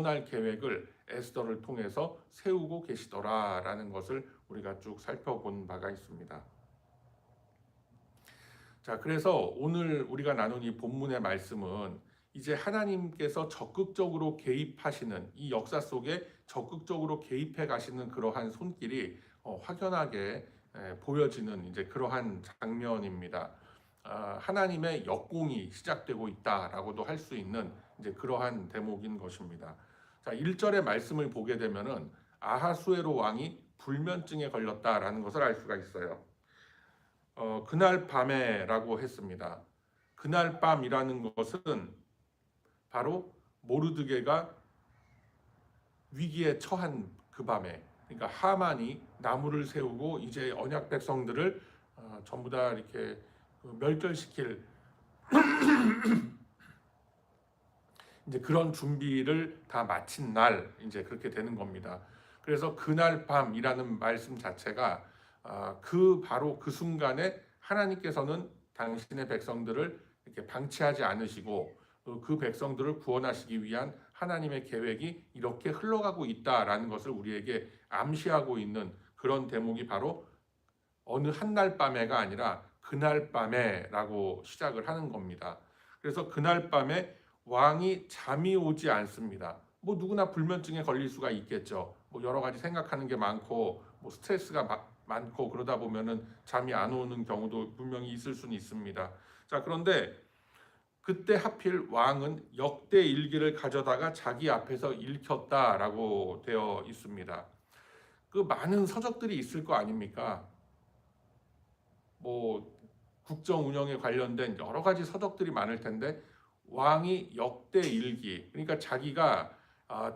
구원할 계획을 에스더를 통해서 세우고 계시더라라는 것을 우리가 쭉 살펴본 바가 있습니다. 자, 그래서 오늘 우리가 나눈 이 본문의 말씀은 이제 하나님께서 적극적으로 개입하시는, 이 역사 속에 적극적으로 개입해 가시는 그러한 손길이 확연하게 보여지는 이제 그러한 장면입니다. 하나님의 역공이 시작되고 있다라고도 할 수 있는 이제 그러한 대목인 것입니다. 자, 1절의 말씀을 보게 되면은 아하수에로 왕이 불면증에 걸렸다라는 것을 알 수가 있어요. 그날 밤에라고 했습니다. 그날 밤이라는 것은 바로 모르드게가 위기에 처한 그 밤에, 그러니까 하만이 나무를 세우고 이제 언약 백성들을 전부 다 이렇게 멸절시킬 이제 그런 준비를 다 마친 날, 이제 그렇게 되는 겁니다. 그래서 그날 밤이라는 말씀 자체가 바로 그 순간에 하나님께서는 당신의 백성들을 이렇게 방치하지 않으시고 그 백성들을 구원하시기 위한 하나님의 계획이 이렇게 흘러가고 있다라는 것을 우리에게 암시하고 있는 그런 대목이 바로 어느 한날 밤에가 아니라 그날 밤에라고 시작을 하는 겁니다. 그래서 그날 밤에 왕이 잠이 오지 않습니다. 뭐 누구나 불면증에 걸릴 수가 있겠죠. 뭐 여러 가지 생각하는 게 많고 뭐 스트레스가 많고 그러다 보면은 잠이 안 오는 경우도 분명히 있을 수는 있습니다. 자, 그런데 그때 하필 왕은 역대 일기를 가져다가 자기 앞에서 읽혔다라고 되어 있습니다. 그 많은 서적들이 있을 거 아닙니까? 뭐 국정 운영에 관련된 여러 가지 서적들이 많을 텐데 왕이 역대 일기, 그러니까 자기가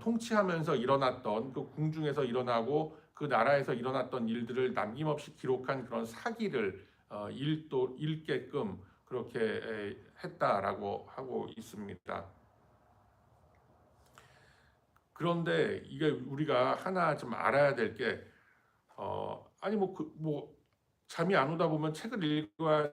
통치하면서 일어났던 그 궁중에서 일어나고 그 나라에서 일어났던 일들을 남김없이 기록한 그런 사기를 읽게끔 그렇게 했다라고 하고 있습니다. 그런데 이게 우리가 하나 좀 알아야 될 게 아니 뭐 잠이 안 오다 보면 책을 읽어야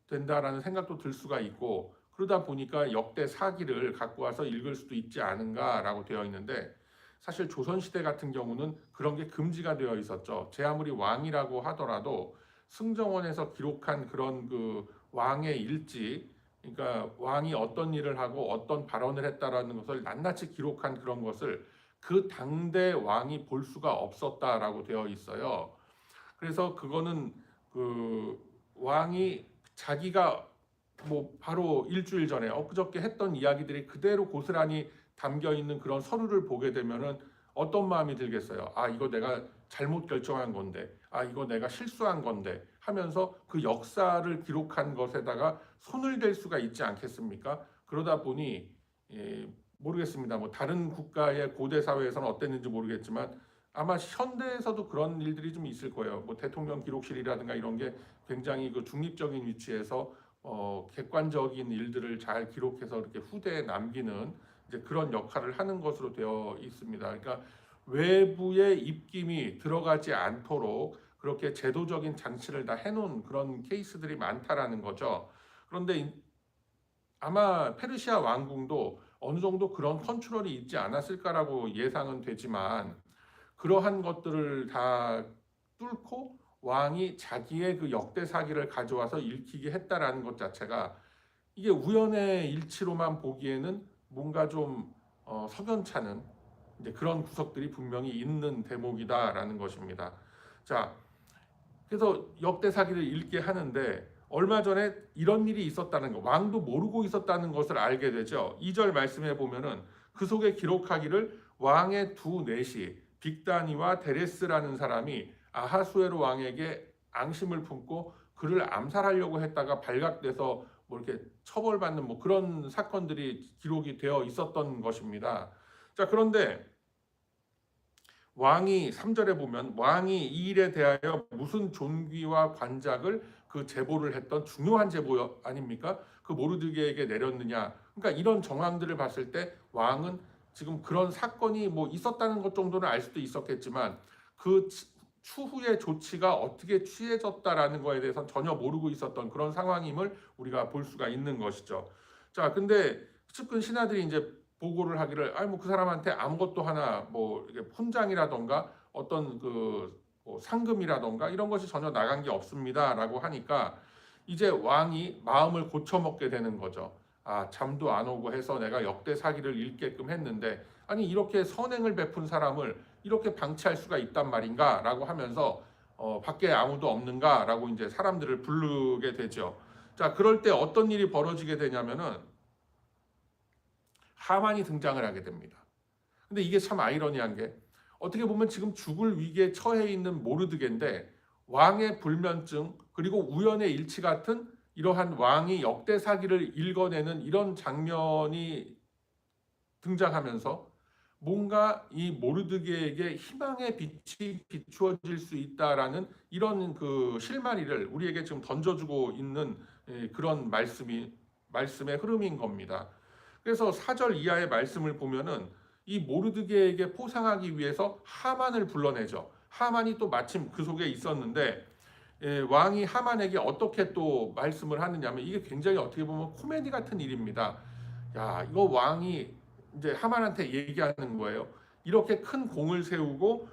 된다라는 생각도 들 수가 있고 그러다 보니까 역대 사기를 갖고 와서 읽을 수도 있지 않은가라고 되어 있는데 사실 조선시대 같은 경우는 그런 게 금지가 되어 있었죠. 제 아무리 왕이라고 하더라도 승정원에서 기록한 그런 그 왕의 일지, 그러니까 왕이 어떤 일을 하고 어떤 발언을 했다라는 것을 낱낱이 기록한 그런 것을 그 당대 왕이 볼 수가 없었다라고 되어 있어요. 그래서 그거는 그 왕이 자기가 뭐 바로 일주일 전에 엊그저께 했던 이야기들이 그대로 고스란히 담겨 있는 그런 서류를 보게 되면은 어떤 마음이 들겠어요. 아, 이거 내가 잘못 결정한 건데, 아, 이거 내가 실수한 건데 하면서 그 역사를 기록한 것에다가 손을 댈 수가 있지 않겠습니까? 그러다 보니 모르겠습니다. 뭐 다른 국가의 고대 사회에서는 어땠는지 모르겠지만 아마 현대에서도 그런 일들이 좀 있을 거예요. 뭐 대통령 기록실이라든가 이런 게 굉장히 그 중립적인 위치에서 객관적인 일들을 잘 기록해서 이렇게 후대에 남기는 이제 그런 역할을 하는 것으로 되어 있습니다. 그러니까 외부의 입김이 들어가지 않도록 그렇게 제도적인 장치를 다 해놓은 그런 케이스들이 많다라는 거죠. 그런데 아마 페르시아 왕궁도 어느 정도 그런 컨트롤이 있지 않았을까라고 예상은 되지만 그러한 것들을 다 뚫고 왕이 자기의 그 역대 사기를 가져와서 읽히게 했다라는 것 자체가 이게 우연의 일치로만 보기에는 뭔가 좀 석연찮은 이제 그런 구석들이 분명히 있는 대목이다라는 것입니다. 자, 그래서 역대 사기를 읽게 하는데 얼마 전에 이런 일이 있었다는 거, 왕도 모르고 있었다는 것을 알게 되죠. 2절 말씀해 보면은 그 속에 기록하기를 왕의 두 내시 빅다니와 데레스라는 사람이 아하수에로 왕에게 앙심을 품고 그를 암살하려고 했다가 발각돼서 뭐 이렇게 처벌받는 뭐 그런 사건들이 기록이 되어 있었던 것입니다. 자, 그런데 왕이 3절에 보면 왕이 이 일에 대하여 무슨 존귀와 관작을 그 제보를 했던 중요한 제보 아닙니까? 그 모르드게에게 내렸느냐. 그러니까 이런 정황들을 봤을 때 왕은 지금 그런 사건이 뭐 있었다는 것 정도는 알 수도 있었겠지만 그 추후의 조치가 어떻게 취해졌다라는 거에 대해서는 전혀 모르고 있었던 그런 상황임을 우리가 볼 수가 있는 것이죠. 자, 근데 측근 신하들이 이제 보고를 하기를 아니 뭐 그 사람한테 아무것도 하나 뭐 이게 훈장이라던가 어떤 뭐 상금이라던가 이런 것이 전혀 나간 게 없습니다라고 하니까 이제 왕이 마음을 고쳐먹게 되는 거죠. 아, 잠도 안 오고 해서 내가 역대 사기를 읽게끔 했는데 아니 이렇게 선행을 베푼 사람을 이렇게 방치할 수가 있단 말인가라고 하면서 밖에 아무도 없는가라고 이제 사람들을 부르게 되죠. 자, 그럴 때 어떤 일이 벌어지게 되냐면은 하만이 등장을 하게 됩니다. 근데 이게 참 아이러니한 게 어떻게 보면 지금 죽을 위기에 처해 있는 모르드게인데 왕의 불면증 그리고 우연의 일치 같은 이러한 왕이 역대 사기를 읽어내는 이런 장면이 등장하면서 뭔가 이 모르드게에게 희망의 빛이 비추어질 수 있다라는 이런 그 실마리를 우리에게 지금 던져주고 있는 그런 말씀의 흐름인 겁니다. 그래서 4절 이하의 말씀을 보면은 이 모르드게에게 포상하기 위해서 하만을 불러내죠. 하만이 또 마침 그 속에 있었는데 왕이 하만에게 어떻게 또 말씀을 하느냐면 이게 굉장히 어떻게 보면 코미디 같은 일입니다. 야, 이거 왕이 이제 하만한테 얘기하는 거예요. 이렇게 큰 공을 세우고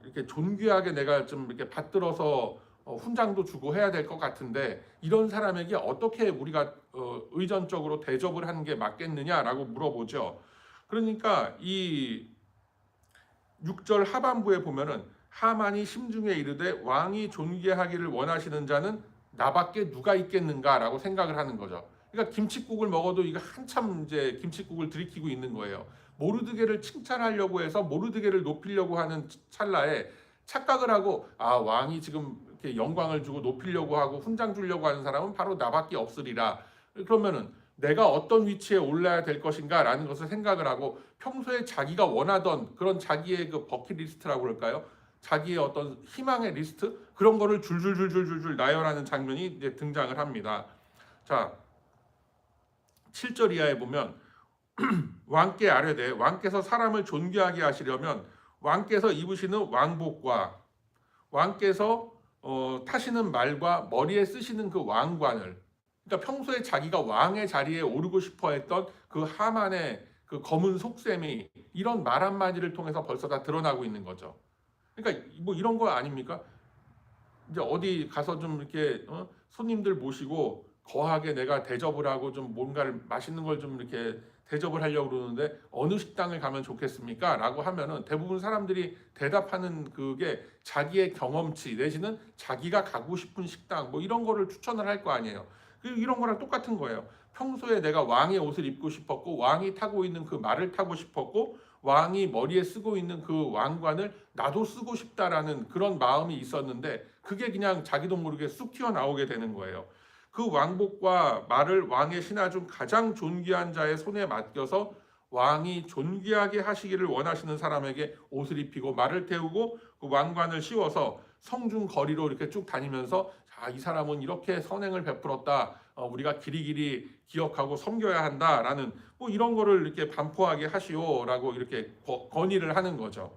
이렇게 존귀하게 내가 좀 이렇게 받들어서 훈장도 주고 해야 될 것 같은데 이런 사람에게 어떻게 우리가 의전적으로 대접을 하는 게 맞겠느냐라고 물어보죠. 그러니까 이 6절 하반부에 보면은 하만이 심중에 이르되 왕이 존귀하기를 원하시는 자는 나밖에 누가 있겠는가라고 생각을 하는 거죠. 그러니까 김칫국을 먹어도 이거 한참 이제 김칫국을 들이키고 있는 거예요. 모르드게를 칭찬하려고 해서 모르드게를 높이려고 하는 찰나에 착각을 하고 아, 왕이 지금 이렇게 영광을 주고 높이려고 하고 훈장 주려고 하는 사람은 바로 나밖에 없으리라. 그러면은 내가 어떤 위치에 올라야 될 것인가라는 것을 생각을 하고 평소에 자기가 원하던 그런 자기의 그 버킷리스트라고 그럴까요? 자기의 어떤 희망의 리스트 그런 거를 줄줄줄줄줄줄 나열하는 장면이 이제 등장을 합니다. 자, 7절 이하에 보면 왕께 아뢰되 왕께서 사람을 존귀하게 하시려면 왕께서 입으시는 왕복과 왕께서 타시는 말과 머리에 쓰시는 그 왕관을 그러니까 평소에 자기가 왕의 자리에 오르고 싶어 했던 그 하만의 그 검은 속셈이 이런 말 한마디를 통해서 벌써 다 드러나고 있는 거죠. 그러니까 뭐 이런 거 아닙니까? 이제 어디 가서 좀 이렇게 손님들 모시고 거하게 내가 대접을 하고 좀 뭔가를 맛있는 걸 좀 이렇게 대접을 하려고 그러는데 어느 식당을 가면 좋겠습니까? 라고 하면은 대부분 사람들이 대답하는 그게 자기의 경험치 내지는 자기가 가고 싶은 식당 뭐 이런 거를 추천을 할 거 아니에요. 이런 거랑 똑같은 거예요. 평소에 내가 왕의 옷을 입고 싶었고 왕이 타고 있는 그 말을 타고 싶었고 왕이 머리에 쓰고 있는 그 왕관을 나도 쓰고 싶다라는 그런 마음이 있었는데 그게 그냥 자기도 모르게 쑥 튀어나오게 되는 거예요. 그 왕복과 말을 왕의 신하 중 가장 존귀한 자의 손에 맡겨서 왕이 존귀하게 하시기를 원하시는 사람에게 옷을 입히고 말을 태우고 그 왕관을 씌워서 성중 거리로 이렇게 쭉 다니면서 자, 이 사람은 이렇게 선행을 베풀었다. 우리가 길이길이 기억하고 섬겨야 한다라는 뭐 이런 거를 이렇게 반포하게 하시오라고 이렇게 건의를 하는 거죠.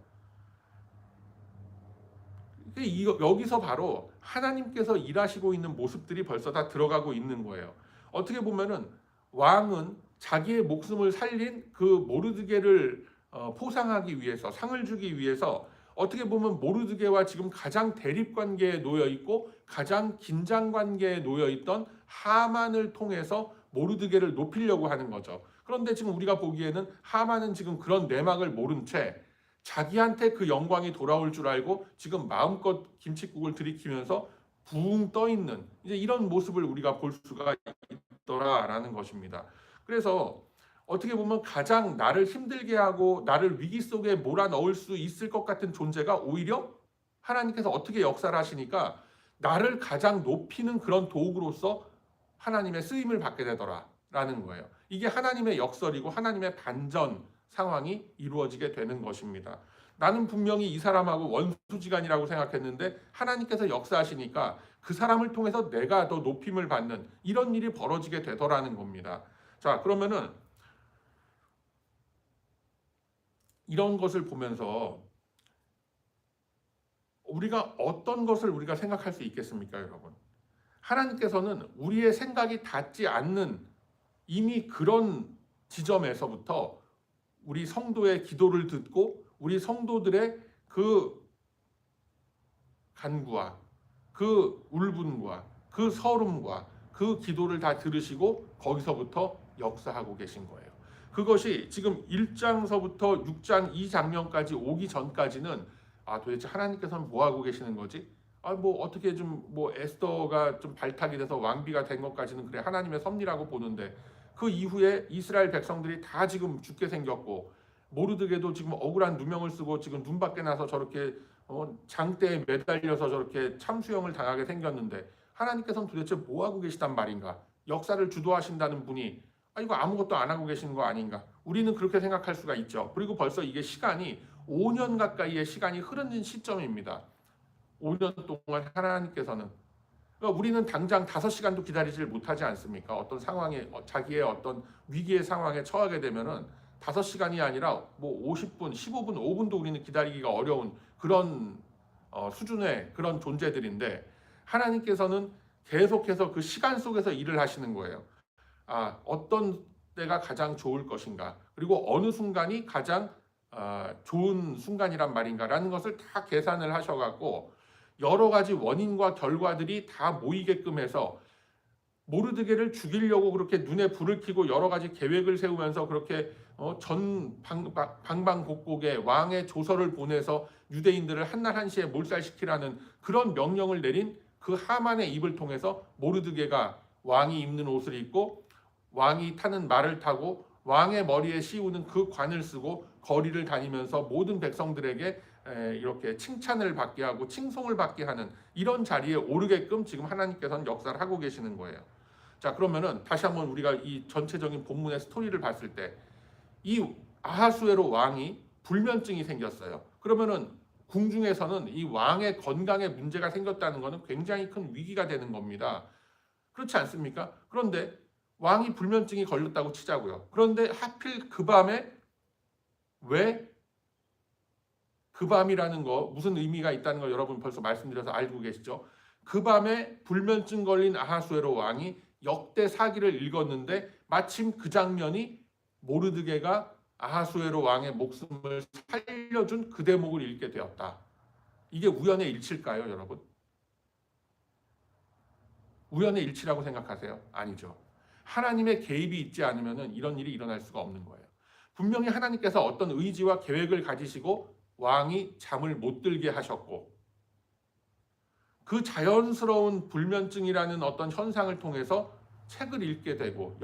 여기서 바로 하나님께서 일하시고 있는 모습들이 벌써 다 들어가고 있는 거예요. 어떻게 보면은 왕은 자기의 목숨을 살린 그 모르드게를 포상하기 위해서 상을 주기 위해서 어떻게 보면 모르드게와 지금 가장 대립 관계에 놓여 있고 가장 긴장 관계에 놓여 있던 하만을 통해서 모르드게를 높이려고 하는 거죠. 그런데 지금 우리가 보기에는 하만은 지금 그런 내막을 모른 채 자기한테 그 영광이 돌아올 줄 알고 지금 마음껏 김칫국을 들이키면서 붕 떠 있는 이제 이런 모습을 우리가 볼 수가 있더라라는 것입니다. 그래서 어떻게 보면 가장 나를 힘들게 하고 나를 위기 속에 몰아넣을 수 있을 것 같은 존재가 오히려 하나님께서 어떻게 역사를 하시니까 나를 가장 높이는 그런 도구로서 하나님의 쓰임을 받게 되더라라는 거예요. 이게 하나님의 역설이고 하나님의 반전 상황이 이루어지게 되는 것입니다. 나는 분명히 이 사람하고 원수지간이라고 생각했는데 하나님께서 역사하시니까 그 사람을 통해서 내가 더 높임을 받는 이런 일이 벌어지게 되더라는 겁니다. 자, 그러면은 이런 것을 보면서 우리가 어떤 것을 우리가 생각할 수 있겠습니까, 여러분? 하나님께서는 우리의 생각이 닿지 않는 이미 그런 지점에서부터 우리 성도의 기도를 듣고 우리 성도들의 그 간구와 그 울분과 그 서름과 그 기도를 다 들으시고 거기서부터 역사하고 계신 거예요. 그것이 지금 1장서부터 6장 2장면까지 오기 전까지는 도대체 하나님께서는 뭐 하고 계시는 거지? 뭐 어떻게 좀 뭐 에스더가 좀 발탁이 돼서 왕비가 된 것까지는 그래 하나님의 섭리라고 보는데, 그 이후에 이스라엘 백성들이 다 지금 죽게 생겼고 모르드게도 지금 억울한 누명을 쓰고 지금 눈 밖에 나서 저렇게 장대에 매달려서 저렇게 참수형을 당하게 생겼는데, 하나님께서는 도대체 뭐 하고 계시단 말인가? 역사를 주도하신다는 분이 이거 아무것도 안 하고 계시는 거 아닌가? 우리는 그렇게 생각할 수가 있죠. 그리고 벌써 이게 시간이 5년 가까이의 시간이 흐르는 시점입니다. 5년 동안 하나님께서는, 그러니까 우리는 당장 5시간도 기다리질 못하지 않습니까? 어떤 상황에 자기의 어떤 위기의 상황에 처하게 되면은 5시간이 아니라 뭐 50분, 15분, 5분도 우리는 기다리기가 어려운 그런 수준의 그런 존재들인데, 하나님께서는 계속해서 그 시간 속에서 일을 하시는 거예요. 어떤 때가 가장 좋을 것인가, 그리고 어느 순간이 가장 좋은 순간이란 말인가라는 것을 다 계산을 하셔갖고 여러 가지 원인과 결과들이 다 모이게끔 해서 모르드게를 죽이려고 그렇게 눈에 불을 켜고 여러 가지 계획을 세우면서 그렇게 전 방방곡곡에 왕의 조서를 보내서 유대인들을 한날 한시에 몰살시키라는 그런 명령을 내린 그 하만의 입을 통해서 모르드게가 왕이 입는 옷을 입고 왕이 타는 말을 타고 왕의 머리에 씌우는 그 관을 쓰고 거리를 다니면서 모든 백성들에게 이렇게 칭찬을 받게 하고 칭송을 받게 하는 이런 자리에 오르게끔 지금 하나님께서는 역사를 하고 계시는 거예요. 자, 그러면은 다시 한번 우리가 이 전체적인 본문의 스토리를 봤을 때 이 아하수에로 왕이 불면증이 생겼어요. 그러면은 궁중에서는 이 왕의 건강에 문제가 생겼다는 것은 굉장히 큰 위기가 되는 겁니다. 그렇지 않습니까? 그런데 왕이 불면증이 걸렸다고 치자고요. 그런데 하필 그 밤에, 왜 그 밤이라는 거 무슨 의미가 있다는 거 여러분 벌써 말씀드려서 알고 계시죠? 그 밤에 불면증 걸린 아하수에로 왕이 역대 사기를 읽었는데 마침 그 장면이 모르드게가 아하수에로 왕의 목숨을 살려준 그 대목을 읽게 되었다. 이게 우연의 일치일까요, 여러분? 우연의 일치라고 생각하세요? 아니죠. 하나님의 개입이 있지 않으면 이런 일이 일어날 수가 없는 거예요. 분명히 하나님께서 어떤 의지와 계획을 가지시고 왕이 잠을 못 들게 하셨고, 그 자연스러운 불면증이라는 어떤 현상을 통해서 책을 읽게 되고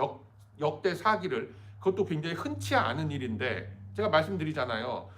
역대 사기를, 그것도 굉장히 흔치 않은 일인데, 제가 말씀드리잖아요.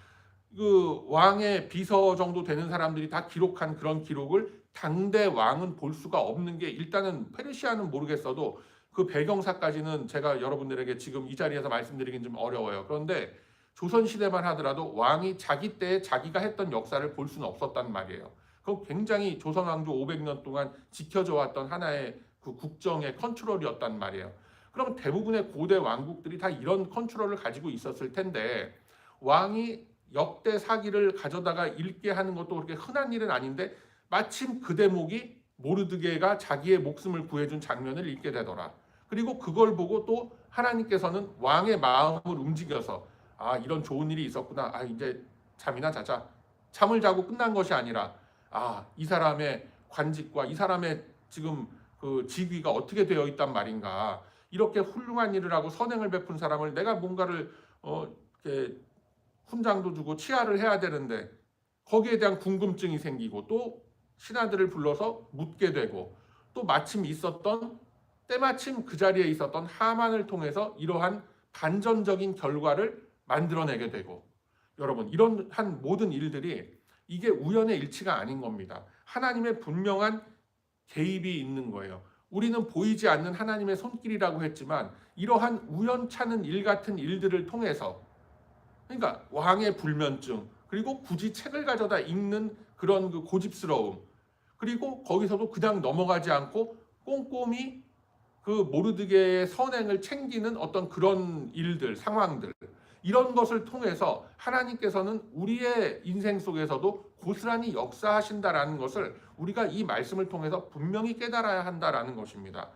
그 왕의 비서 정도 되는 사람들이 다 기록한 그런 기록을 당대 왕은 볼 수가 없는 게, 일단은 페르시아는 모르겠어도 그 배경사까지는 제가 여러분들에게 지금 이 자리에서 말씀드리긴 좀 어려워요. 그런데 조선시대만 하더라도 왕이 자기 때에 자기가 했던 역사를 볼 수는 없었단 말이에요. 그건 굉장히 조선왕조 500년 동안 지켜져 왔던 하나의 그 국정의 컨트롤이었단 말이에요. 그럼 대부분의 고대 왕국들이 다 이런 컨트롤을 가지고 있었을 텐데, 왕이 역대 사기를 가져다가 읽게 하는 것도 그렇게 흔한 일은 아닌데 마침 그 대목이 모르드게가 자기의 목숨을 구해준 장면을 읽게 되더라. 그리고 그걸 보고 또 하나님께서는 왕의 마음을 움직여서 이런 좋은 일이 있었구나. 이제 잠이나 자자. 잠을 자고 끝난 것이 아니라 이 사람의 관직과 이 사람의 지금 그 직위가 어떻게 되어 있단 말인가. 이렇게 훌륭한 일을 하고 선행을 베푼 사람을 내가 뭔가를 이렇게 훈장도 주고 치하를 해야 되는데 거기에 대한 궁금증이 생기고 또 신하들을 불러서 묻게 되고, 또 마침 있었던 때마침 그 자리에 있었던 하만을 통해서 이러한 반전적인 결과를 만들어내게 되고, 여러분 이런 한 모든 일들이 이게 우연의 일치가 아닌 겁니다. 하나님의 분명한 개입이 있는 거예요. 우리는 보이지 않는 하나님의 손길이라고 했지만 이러한 우연찮은 일 같은 일들을 통해서, 그러니까 왕의 불면증, 그리고 굳이 책을 가져다 읽는 그런 그 고집스러움, 그리고 거기서도 그냥 넘어가지 않고 꼼꼼히 그 모르드게의 선행을 챙기는 어떤 그런 일들, 상황들, 이런 것을 통해서 하나님께서는 우리의 인생 속에서도 고스란히 역사하신다라는 것을 우리가 이 말씀을 통해서 분명히 깨달아야 한다라는 것입니다.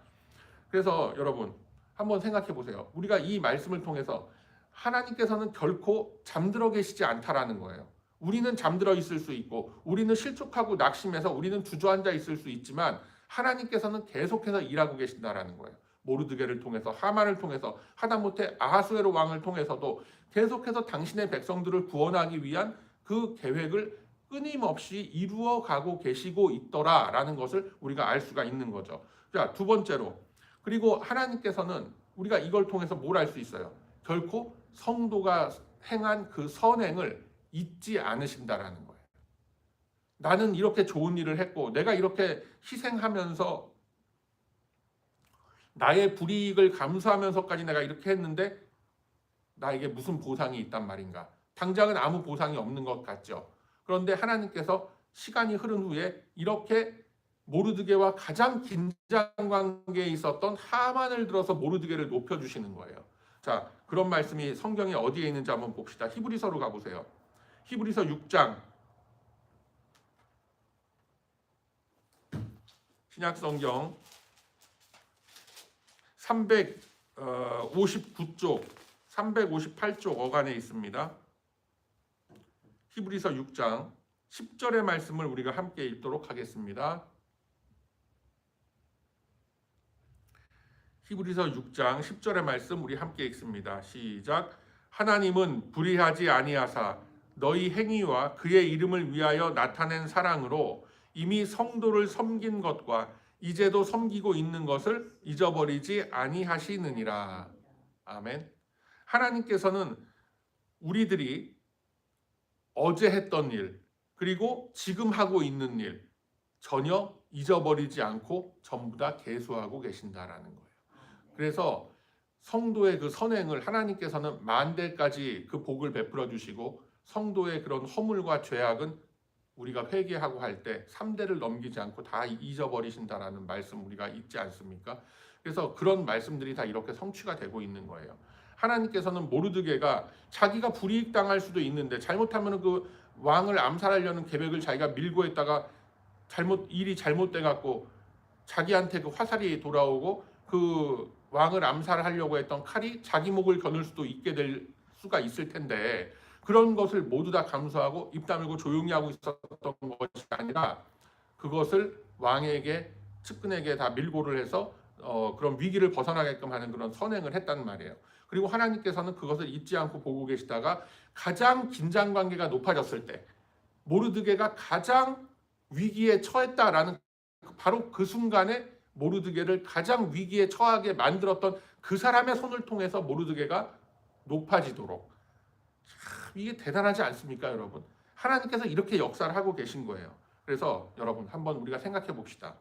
그래서 여러분 한번 생각해 보세요. 우리가 이 말씀을 통해서 하나님께서는 결코 잠들어 계시지 않다라는 거예요. 우리는 잠들어 있을 수 있고 우리는 실족하고 낙심해서 우리는 주저앉아 있을 수 있지만 하나님께서는 계속해서 일하고 계신다라는 거예요. 모르드게를 통해서, 하만을 통해서, 하다못해 아하수에로 왕을 통해서도 계속해서 당신의 백성들을 구원하기 위한 그 계획을 끊임없이 이루어 가고 계시고 있더라라는 것을 우리가 알 수가 있는 거죠. 자, 두 번째로, 그리고 하나님께서는 우리가 이걸 통해서 뭘 알 수 있어요? 결코 성도가 행한 그 선행을 잊지 않으신다라는 거예요. 나는 이렇게 좋은 일을 했고 내가 이렇게 희생하면서 나의 불이익을 감수하면서까지 내가 이렇게 했는데 나에게 무슨 보상이 있단 말인가? 당장은 아무 보상이 없는 것 같죠. 그런데 하나님께서 시간이 흐른 후에 이렇게 모르드게와 가장 긴장 관계에 있었던 하만을 들어서 모르드게를 높여주시는 거예요. 자, 그런 말씀이 성경에 어디에 있는지 한번 봅시다. 히브리서로 가보세요. 히브리서 6장, 신약성경 359쪽, 358쪽 어간에 있습니다. 히브리서 6장 10절의 말씀을 우리가 함께 읽도록 하겠습니다. 히브리서 6장 10절의 말씀 우리 함께 읽습니다. 시작. 하나님은 불의하지 아니하사 너희 행위와 그의 이름을 위하여 나타낸 사랑으로 이미 성도를 섬긴 것과 이제도 섬기고 있는 것을 잊어버리지 아니하시느니라. 아멘. 하나님께서는 우리들이 어제 했던 일, 그리고 지금 하고 있는 일 전혀 잊어버리지 않고 전부 다 계수하고 계신다라는 거예요. 그래서 성도의 그 선행을 하나님께서는 만대까지 그 복을 베풀어 주시고 성도의 그런 허물과 죄악은 우리가 회개하고 할 때 3대를 넘기지 않고 다 잊어버리신다라는 말씀 우리가 잊지 않습니까? 그래서 그런 말씀들이 다 이렇게 성취가 되고 있는 거예요. 하나님께서는 모르드게가 자기가 불이익 당할 수도 있는데 잘못하면 그 왕을 암살하려는 계획을 자기가 밀고 했다가 일이 잘못돼 갖고 자기한테 그 화살이 돌아오고 그 왕을 암살하려고 했던 칼이 자기 목을 겨눌 수도 있게 될 수가 있을 텐데 그런 것을 모두 다 감수하고 입 다물고 조용히 하고 있었던 것이 아니라 그것을 왕에게 측근에게 다 밀고를 해서 그런 위기를 벗어나게끔 하는 그런 선행을 했단 말이에요. 그리고 하나님께서는 그것을 잊지 않고 보고 계시다가 가장 긴장 관계가 높아졌을 때 모르드게가 가장 위기에 처했다라는 바로 그 순간에 모르드게를 가장 위기에 처하게 만들었던 그 사람의 손을 통해서 모르드게가 높아지도록, 이게 대단하지 않습니까, 여러분? 하나님께서 이렇게 역사를 하고 계신 거예요. 그래서 여러분 한번 우리가 생각해 봅시다.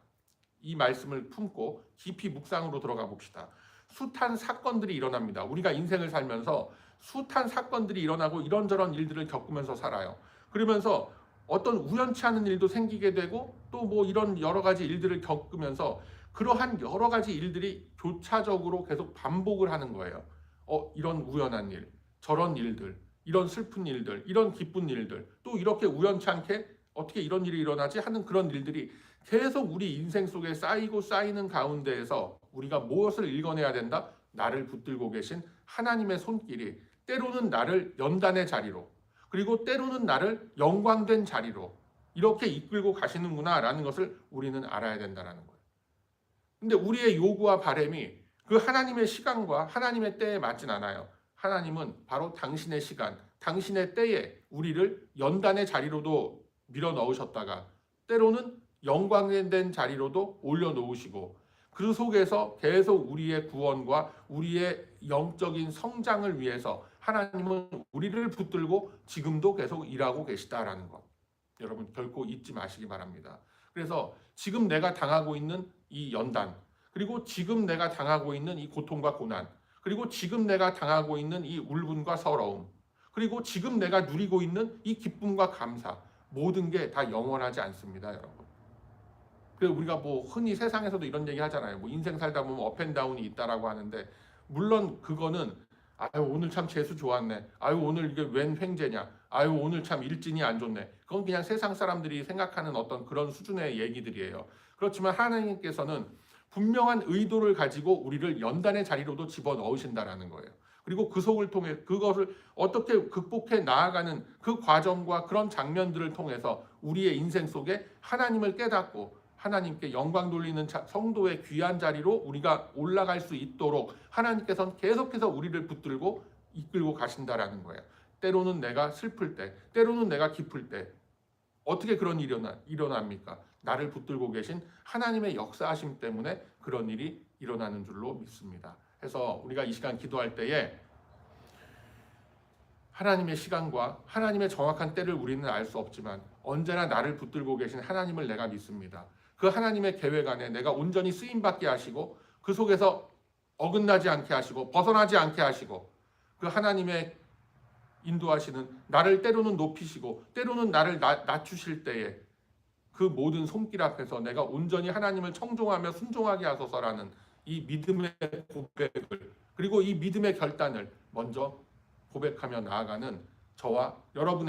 이 말씀을 품고 깊이 묵상으로 들어가 봅시다. 숱한 사건들이 일어납니다. 우리가 인생을 살면서 숱한 사건들이 일어나고 이런저런 일들을 겪으면서 살아요. 그러면서 어떤 우연치 않은 일도 생기게 되고 또 뭐 이런 여러 가지 일들을 겪으면서 그러한 여러 가지 일들이 교차적으로 계속 반복을 하는 거예요. 이런 우연한 일, 저런 일들, 이런 슬픈 일들, 이런 기쁜 일들, 또 이렇게 우연치 않게 어떻게 이런 일이 일어나지 하는 그런 일들이 계속 우리 인생 속에 쌓이고 쌓이는 가운데에서 우리가 무엇을 읽어내야 된다? 나를 붙들고 계신 하나님의 손길이 때로는 나를 연단의 자리로, 그리고 때로는 나를 영광된 자리로 이렇게 이끌고 가시는구나 라는 것을 우리는 알아야 된다는 거예요. 근데 우리의 요구와 바람이 그 하나님의 시간과 하나님의 때에 맞진 않아요. 하나님은 바로 당신의 시간, 당신의 때에 우리를 연단의 자리로도 밀어 넣으셨다가 때로는 영광된 자리로도 올려놓으시고 그 속에서 계속 우리의 구원과 우리의 영적인 성장을 위해서 하나님은 우리를 붙들고 지금도 계속 일하고 계시다라는 것. 여러분 결코 잊지 마시기 바랍니다. 그래서 지금 내가 당하고 있는 이 연단, 그리고 지금 내가 당하고 있는 이 고통과 고난, 그리고 지금 내가 당하고 있는 이 울분과 서러움, 그리고 지금 내가 누리고 있는 이 기쁨과 감사, 모든 게 다 영원하지 않습니다, 여러분. 그래서 우리가 뭐 흔히 세상에서도 이런 얘기 하잖아요. 뭐 인생 살다 보면 업앤다운이 있다라고 하는데 물론 그거는 아유 오늘 참 재수 좋았네. 아유 오늘 이게 웬 횡재냐. 아유 오늘 참 일진이 안 좋네. 그건 그냥 세상 사람들이 생각하는 어떤 그런 수준의 얘기들이에요. 그렇지만 하나님께서는 분명한 의도를 가지고 우리를 연단의 자리로도 집어넣으신다라는 거예요. 그리고 그 속을 통해 그것을 어떻게 극복해 나아가는 그 과정과 그런 장면들을 통해서 우리의 인생 속에 하나님을 깨닫고 하나님께 영광 돌리는 성도의 귀한 자리로 우리가 올라갈 수 있도록 하나님께서는 계속해서 우리를 붙들고 이끌고 가신다라는 거예요. 때로는 내가 슬플 때, 때로는 내가 기쁠 때 어떻게 그런 일이 일어납니까? 나를 붙들고 계신 하나님의 역사하심 때문에 그런 일이 일어나는 줄로 믿습니다. 해서 우리가 이 시간 기도할 때에 하나님의 시간과 하나님의 정확한 때를 우리는 알 수 없지만 언제나 나를 붙들고 계신 하나님을 내가 믿습니다. 그 하나님의 계획 안에 내가 온전히 쓰임받게 하시고 그 속에서 어긋나지 않게 하시고 벗어나지 않게 하시고 그 하나님의 인도하시는 나를 때로는 높이시고 때로는 나를 낮추실 때에 그 모든 손길 앞에서 내가 온전히 하나님을 청종하며 순종하게 하소서라는 이 믿음의 고백을 그리고 이 믿음의 결단을 먼저 고백하며 나아가는 저와 여러분의